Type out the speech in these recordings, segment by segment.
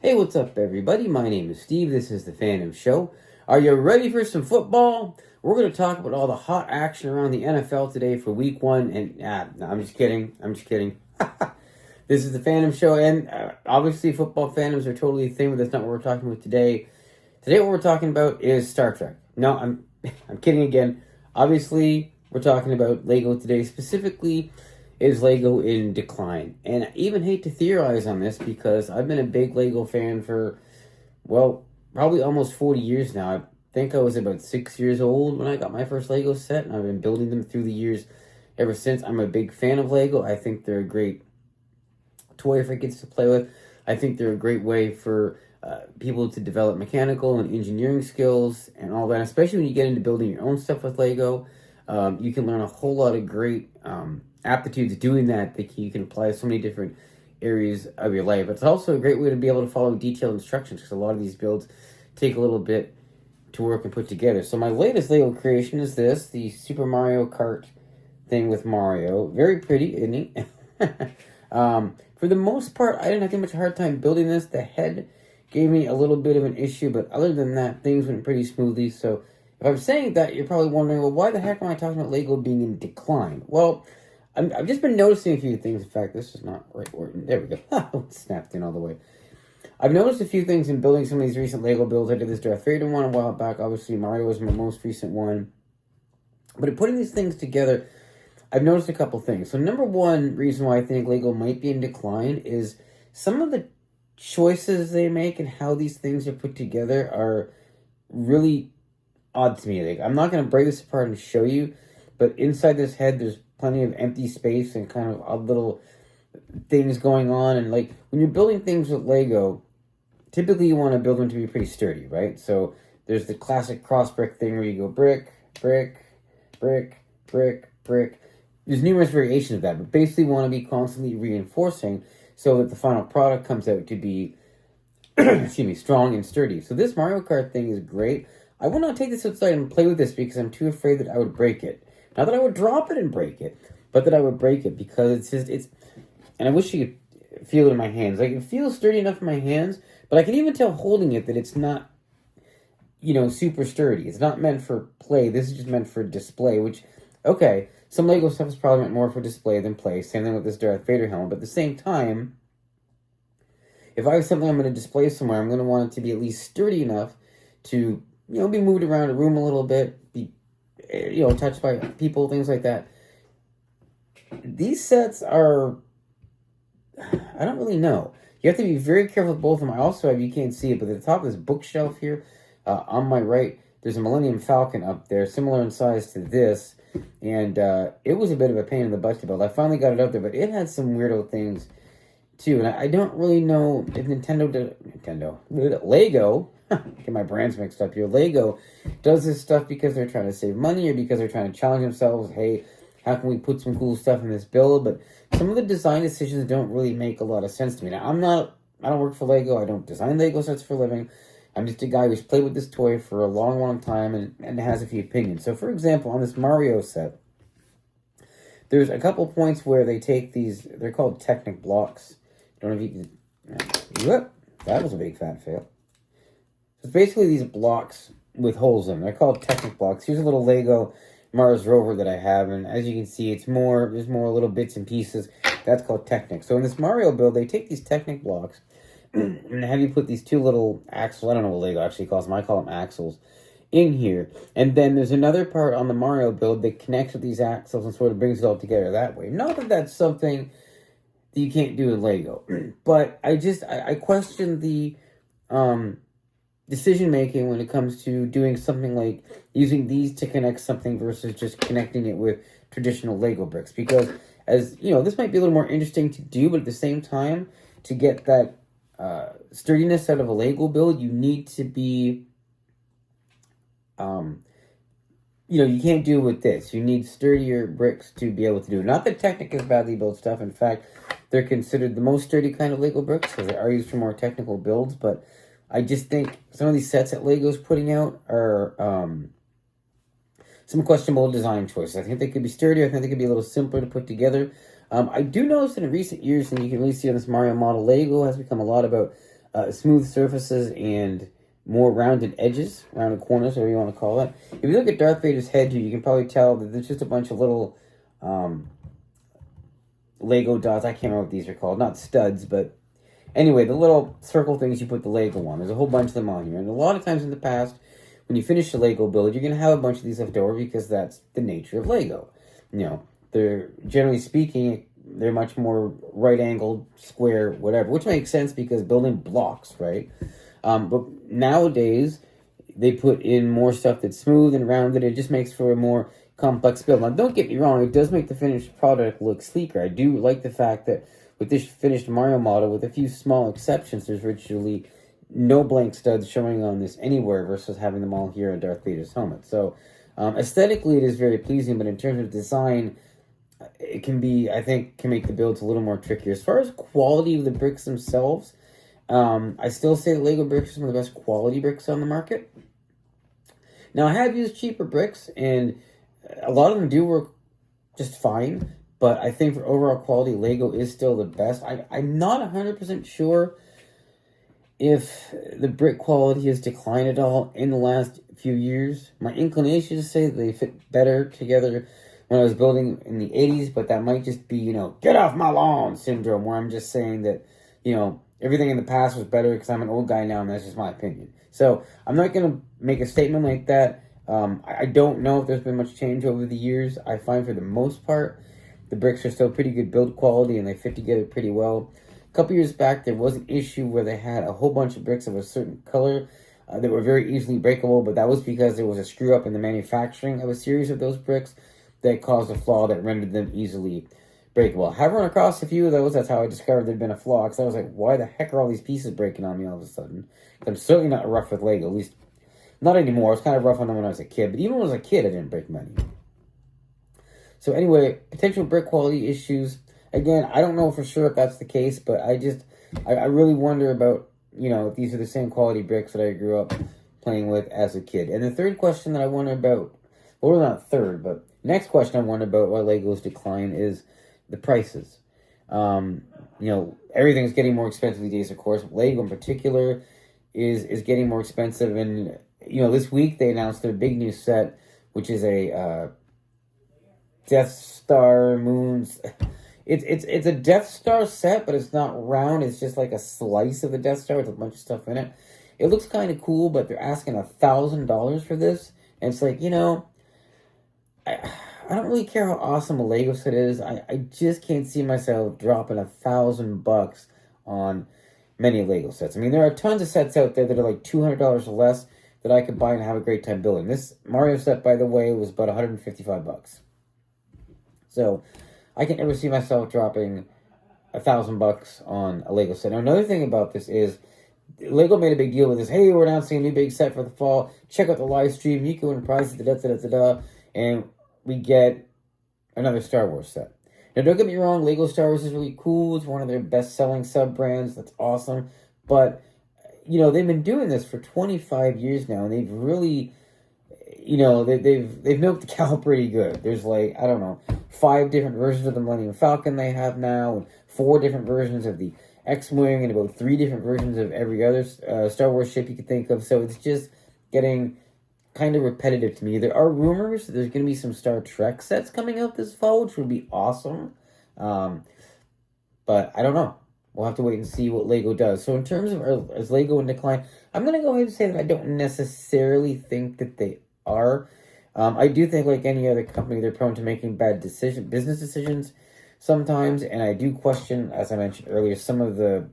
Hey, what's up, everybody? My name is Steve. This is the Phantom Show. Are you ready for some football? We're going to talk about all the hot action around the NFL today for Week 1. And, no, I'm just kidding. This is the Phantom Show, and obviously football fandoms are totally a thing, but that's not what we're talking about today. Today what we're talking about is Star Trek. No, I'm kidding again. Obviously, we're talking about Lego today. Specifically, is Lego in decline? And I even hate to theorize on this because I've been a big Lego fan for, well, probably almost 40 years now. I think I was about 6 years old when I got my first Lego set, and I've been building them through the years ever since. I'm a big fan of Lego. I think they're a great toy for kids to play with. I think they're a great way for people to develop mechanical and engineering skills and all that, especially when you get into building your own stuff with Lego. You can learn a whole lot of great aptitudes doing that you can apply to so many different areas of your life. It's also a great way to be able to follow detailed instructions because a lot of these builds take a little bit to work and put together. So my latest Lego creation is this, the Super Mario Kart thing with Mario. Very pretty, isn't he? For the most part, I didn't have too much hard time building this. The head gave me a little bit of an issue, but other than that, things went pretty smoothly. So if I'm saying that, you're probably wondering, well, why the heck am I talking about Lego being in decline? Well, I've just been noticing a few things. In fact, this is not right word. There we go. Snapped in all the way. I've noticed a few things in building some of these recent Lego builds. I did this Darth Vader one a while back. Obviously, Mario was my most recent one. But in putting these things together, I've noticed a couple things. So number one reason why I think Lego might be in decline is some of the choices they make and how these things are put together are really odd to me. Like, I'm not going to break this apart and show you, but inside this head, there's plenty of empty space and kind of odd little things going on. And like when you're building things with Lego, typically you want to build them to be pretty sturdy, right? So there's the classic cross brick thing where you go brick, brick, brick, brick, brick. There's numerous variations of that, but basically want to be constantly reinforcing so that the final product comes out to be, excuse me, strong and sturdy. So this Mario Kart thing is great. I will not take this outside and play with this because I'm too afraid that I would break it. Not that I would drop it and break it, but that I would break it because it's, and I wish you could feel it in my hands. Like, it feels sturdy enough in my hands, but I can even tell holding it that it's not, super sturdy. It's not meant for play. This is just meant for display, which, okay, some Lego stuff is probably meant more for display than play. Same thing with this Darth Vader helmet. But at the same time, if I have something I'm going to display somewhere, I'm going to want it to be at least sturdy enough to, be moved around a room a little bit, be, touched by people, things like that. These sets are, I don't really know. You have to be very careful with both of them. I also have, you can't see it, but at the top of this bookshelf here, on my right, there's a Millennium Falcon up there, similar in size to this. And it was a bit of a pain in the butt to build. I finally got it up there, but it had some weirdo things too. And I don't really know if Lego, get my brands mixed up here. Lego does this stuff because they're trying to save money or because they're trying to challenge themselves. Hey, how can we put some cool stuff in this build? But some of the design decisions don't really make a lot of sense to me. Now, I don't work for Lego. I don't design Lego sets for a living. I'm just a guy who's played with this toy for a long, long time and has a few opinions. So, for example, on this Mario set, there's a couple points where they take these, they're called Technic blocks. I don't know if you can, whoop, that was a big fat fail. It's basically these blocks with holes in them. They're called Technic blocks. Here's a little Lego Mars rover that I have, and as you can see, there's more little bits and pieces. That's called Technic. So in this Mario build, they take these Technic blocks, and have you put these two little axles, I don't know what Lego actually calls them, I call them axles, in here. And then there's another part on the Mario build that connects with these axles and sort of brings it all together that way. Not that that's something that you can't do in Lego, but I question the decision-making when it comes to doing something like using these to connect something versus just connecting it with traditional Lego bricks. Because, as you know, this might be a little more interesting to do, but at the same time, to get that sturdiness out of a Lego build, you need to be, you can't do it with this. You need sturdier bricks to be able to do it. Not that Technic is badly built stuff. In fact, they're considered the most sturdy kind of Lego bricks because they are used for more technical builds. But I just think some of these sets that Lego's putting out are some questionable design choices. I think they could be sturdier. I think they could be a little simpler to put together. I do notice in recent years, and you can really see on this Mario model, Lego has become a lot about smooth surfaces and more rounded edges, rounded corners, whatever you want to call it. If you look at Darth Vader's head here, you can probably tell that there's just a bunch of little Lego dots. I can't remember what these are called. Not studs, but anyway, the little circle things you put the Lego on. There's a whole bunch of them on here. And a lot of times in the past, when you finish the Lego build, you're going to have a bunch of these left over because that's the nature of Lego. You know, they're, generally speaking, they're much more right-angled, square, whatever, which makes sense because building blocks, right? But nowadays, they put in more stuff that's smooth and rounded. It just makes for a more complex build. Now, don't get me wrong, it does make the finished product look sleeker. I do like the fact that with this finished Mario model, with a few small exceptions, there's virtually no blank studs showing on this anywhere versus having them all here on Darth Vader's helmet. So, aesthetically, it is very pleasing, but in terms of design, it can be, I think, can make the builds a little more trickier. As far as quality of the bricks themselves, I still say that Lego bricks are some of the best quality bricks on the market. Now, I have used cheaper bricks, and a lot of them do work just fine, but I think for overall quality, Lego is still the best. I'm not 100% sure if the brick quality has declined at all in the last few years. My inclination is to say that they fit better together when I was building in the 80s, but that might just be, you know, get off my lawn syndrome, where I'm just saying that, you know, everything in the past was better because I'm an old guy now, and that's just my opinion. So I'm not going to make a statement like that. I don't know if there's been much change over the years. I find for the most part, the bricks are still pretty good build quality, and they fit together pretty well. A couple years back, there was an issue where they had a whole bunch of bricks of a certain color that were very easily breakable, but that was because there was a screw up in the manufacturing of a series of those bricks that caused a flaw that rendered them easily breakable. I have run across a few of those. That's how I discovered there'd been a flaw, because I was like, why the heck are all these pieces breaking on me all of a sudden? I'm certainly not rough with Lego, at least not anymore. I was kind of rough on them when I was a kid, but even when I was a kid, I didn't break many. So anyway, potential brick quality issues. Again, I don't know for sure if that's the case, but I really wonder about, you know, if these are the same quality bricks that I grew up playing with as a kid. And the third question that I wonder about, well, not third, but next question I wonder about why Legos decline is the prices. You know, everything's getting more expensive these days, of course. Lego in particular is getting more expensive. And, you know, this week they announced their big new set, which is a Death Star moons. It's a Death Star set, but it's not round. It's just like a slice of the Death Star with a bunch of stuff in it. It looks kind of cool, but they're asking $1,000 for this. And it's like, you know, I don't really care how awesome a Lego set is. I just can't see myself dropping $1,000 on many Lego sets. I mean, there are tons of sets out there that are like $200 or less that I could buy and have a great time building. This Mario set, by the way, was about $155. So I can never see myself dropping $1,000 on a Lego set. Now, another thing about this is Lego made a big deal with this. Hey, we're announcing a new big set for the fall. Check out the live stream. You can win prizes, and we get another Star Wars set. Now, don't get me wrong. Lego Star Wars is really cool. It's one of their best-selling sub-brands. That's awesome. But, you know, they've been doing this for 25 years now, and they've really, you know, they've milked the cow pretty good. There's like, I don't know, 5 different versions of the Millennium Falcon they have now, and 4 different versions of the X-Wing, and about 3 different versions of every other Star Wars ship you could think of. So it's just getting kind of repetitive to me. There are rumors that there's going to be some Star Trek sets coming out this fall, which would be awesome. But I don't know. We'll have to wait and see what Lego does. So in terms of, is Lego in decline? I'm going to go ahead and say that I don't necessarily think that they are. I do think, like any other company, they're prone to making bad business decisions sometimes, and I do question, as I mentioned earlier, some of the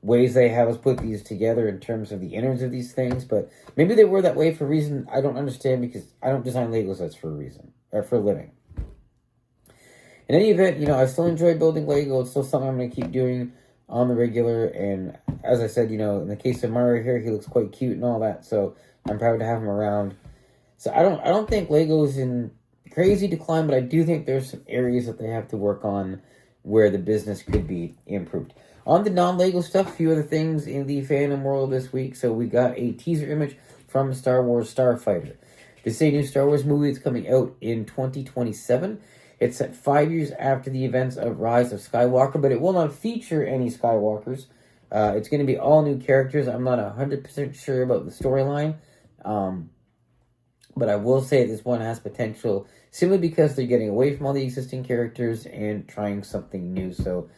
ways they have us put these together in terms of the innards of these things, but maybe they were that way for a reason I don't understand, because I don't design Lego sets for a reason, or for a living. In any event, you know, I still enjoy building Lego. It's still something I'm going to keep doing on the regular, and as I said, you know, in the case of Mario here, he looks quite cute and all that, so I'm proud to have him around. So I don't think Lego's in crazy decline, but I do think there's some areas that they have to work on where the business could be improved. On the non-Lego stuff, a few other things in the fandom world this week. So we got a teaser image from Star Wars Starfighter. This is a new Star Wars movie that's coming out in 2027. It's set 5 years after the events of Rise of Skywalker, but it will not feature any Skywalkers. It's going to be all new characters. I'm not 100% sure about the storyline. But I will say this one has potential simply because they're getting away from all the existing characters and trying something new. So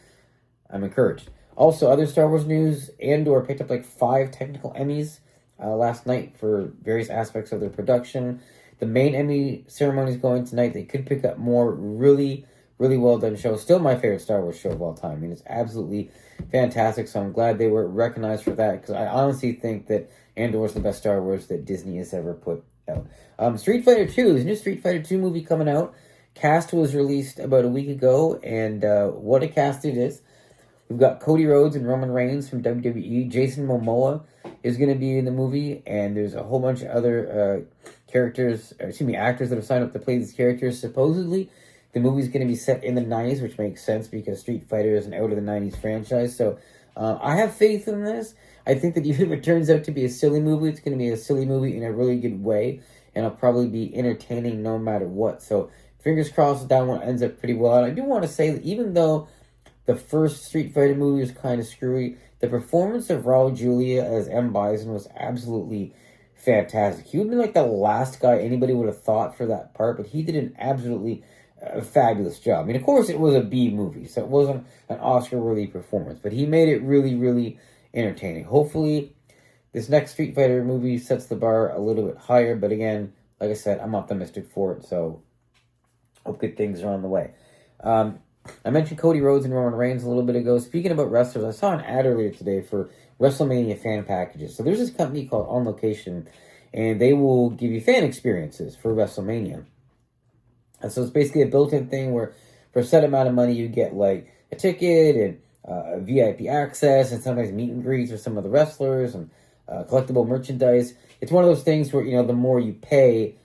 I'm encouraged. Also, other Star Wars news, Andor picked up like 5 technical Emmys last night for various aspects of their production. The main Emmy ceremony is going tonight. They could pick up more. Really, really well done show. Still my favorite Star Wars show of all time. I mean, it's absolutely fantastic. So I'm glad they were recognized for that, because I honestly think that Andor is the best Star Wars that Disney has ever put out. Street Fighter 2. There's a new Street Fighter 2 movie coming out. Cast was released about a week ago, and what a cast it is. We've got Cody Rhodes and Roman Reigns from WWE. Jason Momoa is going to be in the movie, and there's a whole bunch of other actors that have signed up to play these characters. Supposedly, the movie's going to be set in the 90s, which makes sense because Street Fighter is an out-of-the-90s franchise. So I have faith in this. I think that even if it turns out to be a silly movie, it's going to be a silly movie in a really good way, and it'll probably be entertaining no matter what. So fingers crossed that one ends up pretty well. And I do want to say that even though the first Street Fighter movie was kind of screwy, the performance of Raul Julia as M. Bison was absolutely fantastic. He would have been like the last guy anybody would have thought for that part, but he did an absolutely fabulous job. I mean, of course, it was a B movie, so it wasn't an Oscar-worthy performance, but he made it really, really entertaining. Hopefully, this next Street Fighter movie sets the bar a little bit higher, but again, like I said, I'm optimistic for it, so hope good things are on the way. I mentioned Cody Rhodes and Roman Reigns a little bit ago. Speaking about wrestlers, I saw an ad earlier today for WrestleMania fan packages. So there's this company called On Location, and they will give you fan experiences for WrestleMania. And so it's basically a built-in thing where for a set amount of money you get like a ticket and VIP access and sometimes meet and greets with some of the wrestlers and collectible merchandise. It's one of those things where, you know, the more you pay,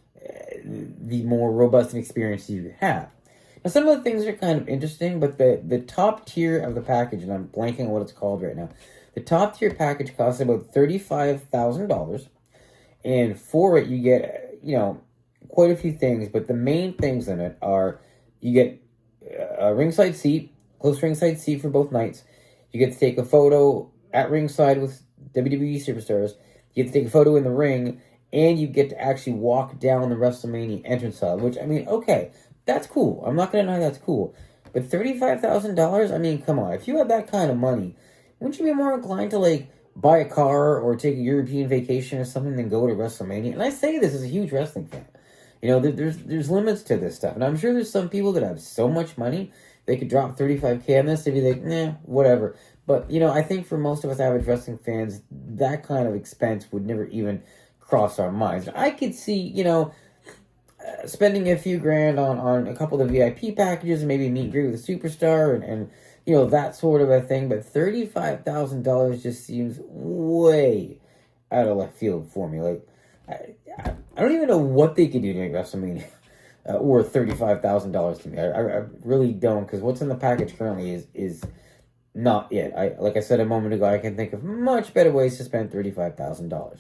the more robust an experience you have. Now, some of the things are kind of interesting, but the top tier of the package, and I'm blanking on what it's called right now, the top tier package costs about $35,000, and for it you get, you know, quite a few things, but the main things in it are you get a ringside seat, close ringside seat for both nights. You get to take a photo at ringside with WWE superstars. You get to take a photo in the ring, and you get to actually walk down the WrestleMania entrance aisle, which, I mean, okay, that's cool. I'm not going to deny that's cool. But $35,000, I mean, come on. If you had that kind of money, wouldn't you be more inclined to, like, buy a car or take a European vacation or something than go to WrestleMania? And I say this as a huge wrestling fan. You know, there's limits to this stuff. And I'm sure there's some people that have so much money, they could drop $35K on this. They'd be like, nah, whatever. But, you know, I think for most of us average wrestling fans, that kind of expense would never even cross our minds. I could see, you know, spending a few grand on a couple of VIP packages and maybe meet and greet with a superstar and you know, that sort of a thing. But $35,000 just seems way out of left field for me. Like, I don't even know what they could do to make WrestleMania worth $35,000 to me. I really don't, because what's in the package currently is not it. Like I said a moment ago, I can think of much better ways to spend $35,000. Of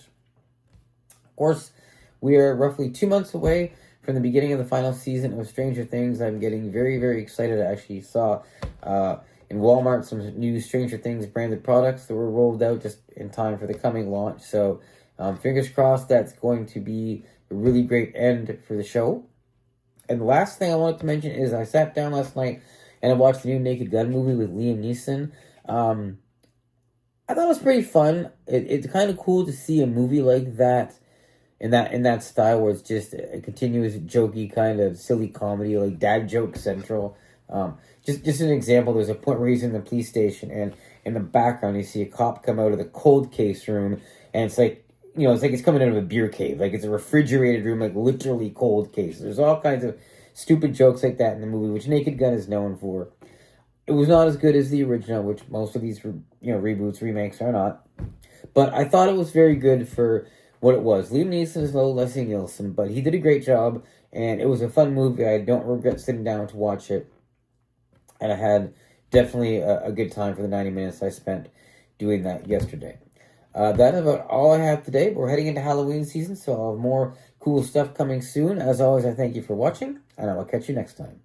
course, we are roughly 2 months away from the beginning of the final season of Stranger Things. I'm getting very, very excited. I actually saw in Walmart some new Stranger Things branded products that were rolled out just in time for the coming launch. So fingers crossed that's going to be a really great end for the show. And the last thing I wanted to mention is I sat down last night and I watched the new Naked Gun movie with Liam Neeson. I thought it was pretty fun. It's kind of cool to see a movie like that in that style, where it's just a continuous jokey kind of silly comedy, like dad joke central. Just an example, there's a point where he's in the police station, and in the background you see a cop come out of the cold case room, and it's like, you know, it's like it's coming out of a beer cave, like it's a refrigerated room, like literally cold case. There's all kinds of stupid jokes like that in the movie, which Naked Gun is known for. It was not as good as the original, which most of these, you know, reboots, remakes are not. But I thought it was very good for what it was. Liam Neeson is no Leslie Nielsen, but he did a great job, and it was a fun movie. I don't regret sitting down to watch it, and I had definitely a good time for the 90 minutes I spent doing that yesterday. That's about all I have today. We're heading into Halloween season, so I'll have more cool stuff coming soon. As always, I thank you for watching, and I will catch you next time.